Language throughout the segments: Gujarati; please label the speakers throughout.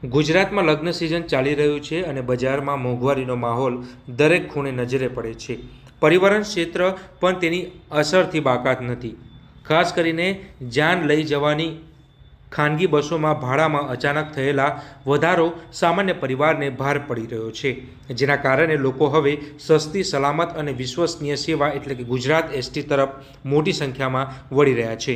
Speaker 1: ગુજરાતમાં લગ્ન સિઝન ચાલી રહ્યું છે અને બજારમાં મોંઘવારીનો માહોલ દરેક ખૂણે નજરે પડે છે. પરિવહન ક્ષેત્ર પણ તેની અસરથી બાકાત નથી. ખાસ કરીને જાન લઈ જવાની ખાનગી બસોમાં ભાડામાં અચાનક થયેલા વધારો સામાન્ય પરિવારને ભાર પડી રહ્યો છે, જેના કારણે લોકો હવે સસ્તી, સલામત અને વિશ્વસનીય સેવા એટલે કે ગુજરાત એસટી તરફ મોટી સંખ્યામાં વળી રહ્યા છે.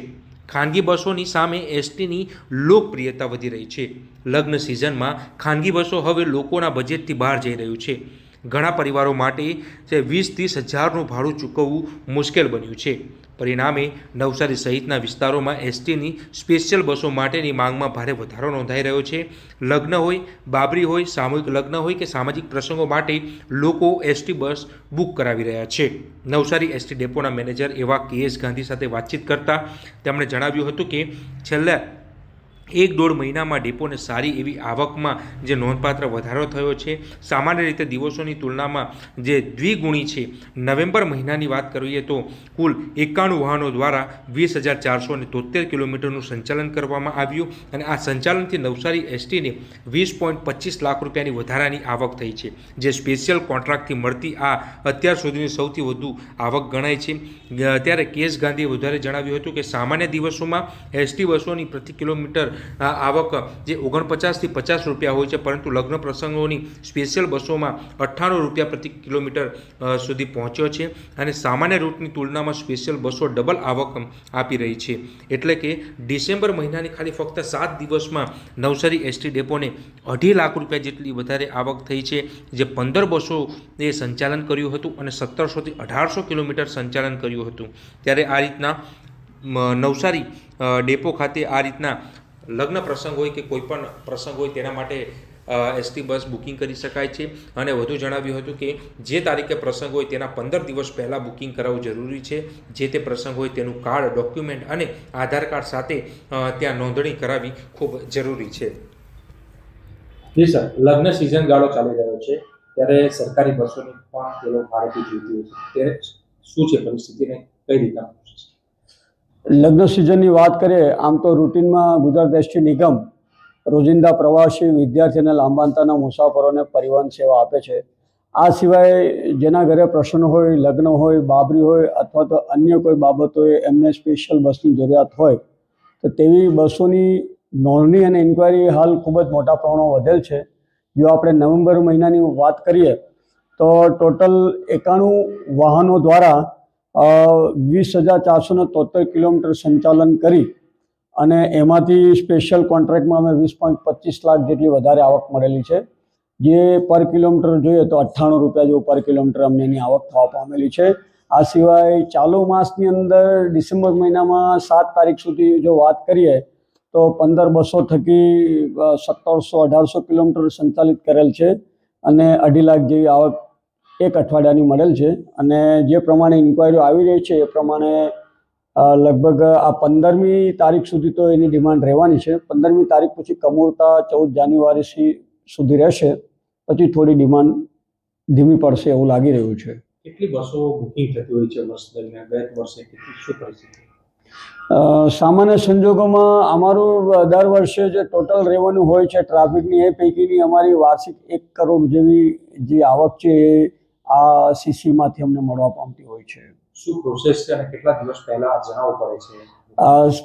Speaker 1: ખાનગી બસોની સામે એસટીની લોકપ્રિયતા વધી રહી છે. લગ્ન સિઝનમાં ખાનગી બસો હવે લોકોના બજેટથી બહાર જઈ રહ્યું છે. ઘણા પરિવારો માટે 20-30 હજારનું ભાડું ચૂકવવું મુશ્કેલ બન્યું છે. પરિણામે નવસારી સહિતના વિસ્તારોમાં એસટીની સ્પેશિયલ બસો માટેની માંગમાં ભારે વધારો નોંધાઈ રહ્યો છે. લગ્ન હોય, બાબરી હોય, સામૂહિક લગ્ન હોય કે સામાજિક પ્રસંગો માટે લોકો એસટી બસ બુક કરાવી રહ્યા છે. નવસારી એસટી ડેપોના મેનેજર એવા KS ગાંધી સાથે વાતચીત કરતા તેમણે જણાવ્યું હતું કે છેલ્લા 1-1.5 મહિનામાં ડેપોને સારી એવી આવકમાં જે નોંધપાત્ર વધારો થયો છે. સામાન્ય રીતે દિવસોની તુલનામાં જે દ્વિગુણી છે. નવેમ્બર મહિનાની વાત કરીએ તો કુલ 91 વાહનો દ્વારા 20,473 કિલોમીટરનું સંચાલન કરવામાં આવ્યું અને આ સંચાલનથી નવસારી એસટીને 20.25 લાખ રૂપિયાની વધારાની આવક થઈ છે, જે સ્પેશિયલ કોન્ટ્રાક્ટથી મળતી આ અત્યાર સુધીની સૌથી વધુ આવક ગણાય છે. ત્યારે KS ગાંધીએ વધારે જણાવ્યું હતું કે સામાન્ય દિવસોમાં એસટી બસોની પ્રતિ કિલોમીટર આવક જે 49 થી 50 રૂપિયા હોય છે, પરંતુ લગ્ન પ્રસંગોની સ્પેશિયલ બસોમાં 98 રૂપિયા પ્રતિ કિલોમીટર સુધી પહોંચ્યો છે અને સામાન્ય રૂટની તુલનામાં સ્પેશિયલ બસો ડબલ આવક આપી રહી છે. એટલે કે ડિસેમ્બર મહિનાની ખાલી ફક્ત 7 દિવસમાં નવસારી એસટી ડેપોને 2.5 લાખ રૂપિયા જેટલી વધારે આવક થઈ છે, જે 15 બસોએ સંચાલન કર્યું હતું અને 1700 થી 1800 કિલોમીટર સંચાલન કર્યું હતું. ત્યારે આ રીતના નવસારી ડેપો ખાતે આ રીતના લગ્ન પ્રસંગ હોય કે કોઈ પણ પ્રસંગ હોય તેના માટે એસટી બસ બુકિંગ કરી શકાય છે. અને વધુ જણાવ્યું હતું કે જે તારીખે પ્રસંગ હોય તેના 15 દિવસ પહેલાં બુકિંગ કરાવવું જરૂરી છે. જે તે પ્રસંગ હોય તેનું કાર્ડ, ડોક્યુમેન્ટ અને આધાર કાર્ડ સાથે ત્યાં નોંધણી કરાવવી ખૂબ જરૂરી છે. જી સર, લગ્ન સિઝન ગાળો ચાલી રહ્યો છે ત્યારે સરકારી બસોની પણ તે લોકો ભાડેથી જોઈતી હોય છે, ત્યારે શું છે પરિસ્થિતિને કઈ રીતના?
Speaker 2: લગ્ન સિઝનની વાત કરીએ આમ તો રૂટીનમાં ગુજરાત એસટી નિગમ રોજિંદા પ્રવાસી, વિદ્યાર્થી અને લાંબા અંતરના મુસાફરોને પરિવહન સેવા આપે છે. આ સિવાય જેના ઘરે પ્રસંગ હોય, લગ્ન હોય, બાબરી હોય અથવા તો અન્ય કોઈ બાબત હોય, એમને સ્પેશિયલ બસની જરૂરિયાત હોય તો તેવી બસોની નોંધણી અને ઇન્ક્વાયરી હાલ ખૂબ જ મોટા પ્રમાણમાં વધેલ છે. જો આપણે નવેમ્બર મહિનાની વાત કરીએ તો ટોટલ 91 વાહનો દ્વારા 20,473 કિલોમીટર સંચાલન કરી અને એમાંથી સ્પેશિયલ કોન્ટ્રાક્ટમાં અમે 20.25 લાખ જેટલી વધારે આવક મળેલી છે. જે પર કિલોમીટર જોઈએ તો 98 રૂપિયા જેવું પર કિલોમીટર અમને એની આવક થવા પામેલી છે. આ સિવાય ચાલુ માસની અંદર ડિસેમ્બર મહિનામાં 7 તારીખ સુધી જો વાત કરીએ તો 15 બસો થકી 1700-1800 કિલોમીટર સંચાલિત કરેલ છે અને 2.5 લાખ જેવી આવક એક અઠવાડિયાની મળેલ છે. અને જે પ્રમાણે ઇન્ક્વાયરીઓ આવી રહી છે એ પ્રમાણે લગભગ આ 15મી તારીખ સુધી તો એની ડિમાન્ડ રહેવાની છે. 15મી તારીખ પછી કમૂરતા 14 જાન્યુઆરી સુધી રહેશે, પછી થોડી ડિમાન્ડ ધીમી પડશે એવું લાગી રહ્યું છે.
Speaker 1: કેટલી બસો બુકિંગ થતી હોય છે વર્ષ દરમિયાન? ગત વર્ષે કેટલી શું પરિસ્થિતિ?
Speaker 2: સામાન્ય સંજોગોમાં અમારું દર વર્ષે જે ટોટલ રેવન્યુ હોય છે ટ્રાફિકની, એ પૈકીની અમારી વાર્ષિક 1 કરોડ જેવી જે આવક છે એ આ સીસીમાંથી અમને મળવા પામતી હોય છે.
Speaker 1: શું પ્રોસેસ છે અને કેટલા દિવસ પહેલા જણાવવું પડે છે?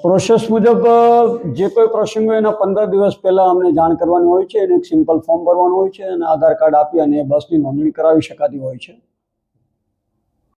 Speaker 2: પ્રોસેસ મુજબ જે કોઈ પ્રસંગ હોય એના 15 દિવસ પહેલાં અમને જાણ કરવાની હોય છે. એને એક સિમ્પલ ફોર્મ ભરવાનું હોય છે અને આધાર કાર્ડ આપી અને બસની નોંધણી કરાવી શકાતી હોય છે.